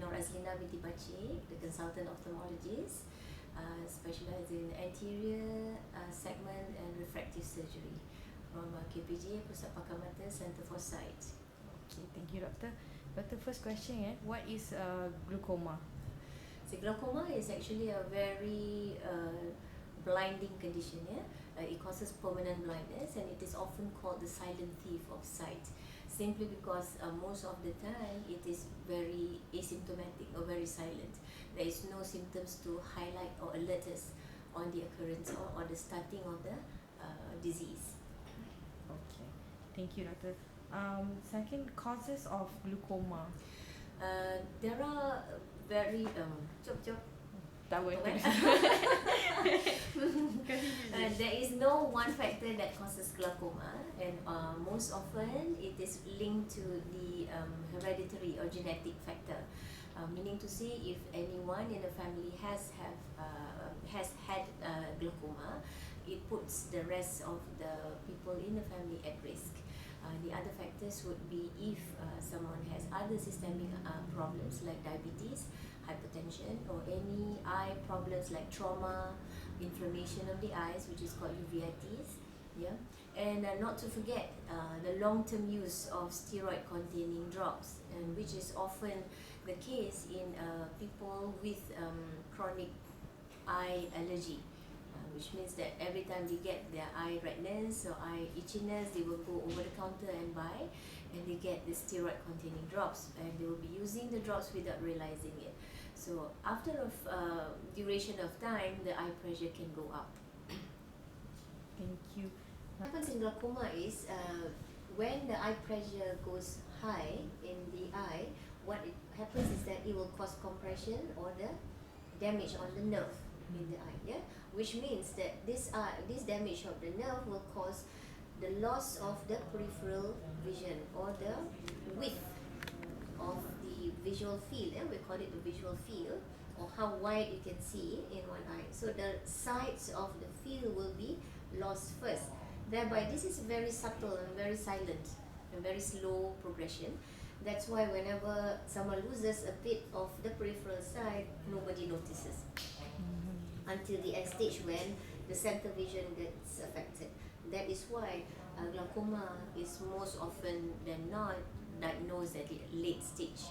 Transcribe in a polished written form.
Norazlina binti Bachir, the consultant ophthalmologist, specialised in anterior segment and refractive surgery from KPJ, Pusat Pakar Mata Centre for Sight. Okay, thank you, Doctor. Doctor, first question, what is glaucoma? So glaucoma is actually a very blinding condition. It causes permanent blindness, and it is often called the silent thief of sight, simply because most of the time it is very asymptomatic or very silent. There is no symptoms to highlight or alert us on the occurrence or the starting of the disease. Okay, thank you, Doctor. Second, causes of glaucoma. There are very Tak boleh. there is no one factor that causes glaucoma, and most often it is linked to the hereditary or genetic factor, meaning to say if anyone in the family has had glaucoma, it puts the rest of the people in the family at risk. The other factors would be if someone has other systemic problems like diabetes, hypertension, or any eye problems like trauma, inflammation of the eyes, which is called uveitis. Yeah, and not to forget the long-term use of steroid-containing drops, and which is often the case in people with chronic eye allergy. Which means that every time they get their eye redness or eye itchiness, they will go over the counter and buy, and they get the steroid containing drops, and they will be using the drops without realizing it. So after a duration of time, the eye pressure can go up. Thank you. What happens in glaucoma is when the eye pressure goes high in the eye, what it happens is that it will cause compression or the damage on the nerve in the eye, which means that this damage of the nerve will cause the loss of the peripheral vision, or the width of the visual field. We call it the visual field, or how wide you can see in one eye. So the sides of the field will be lost first. Thereby, this is very subtle and very silent and very slow progression. That's why whenever someone loses a bit of the peripheral side, nobody notices until the end stage when the center vision gets affected. That is why glaucoma is most often than not diagnosed at the late stage.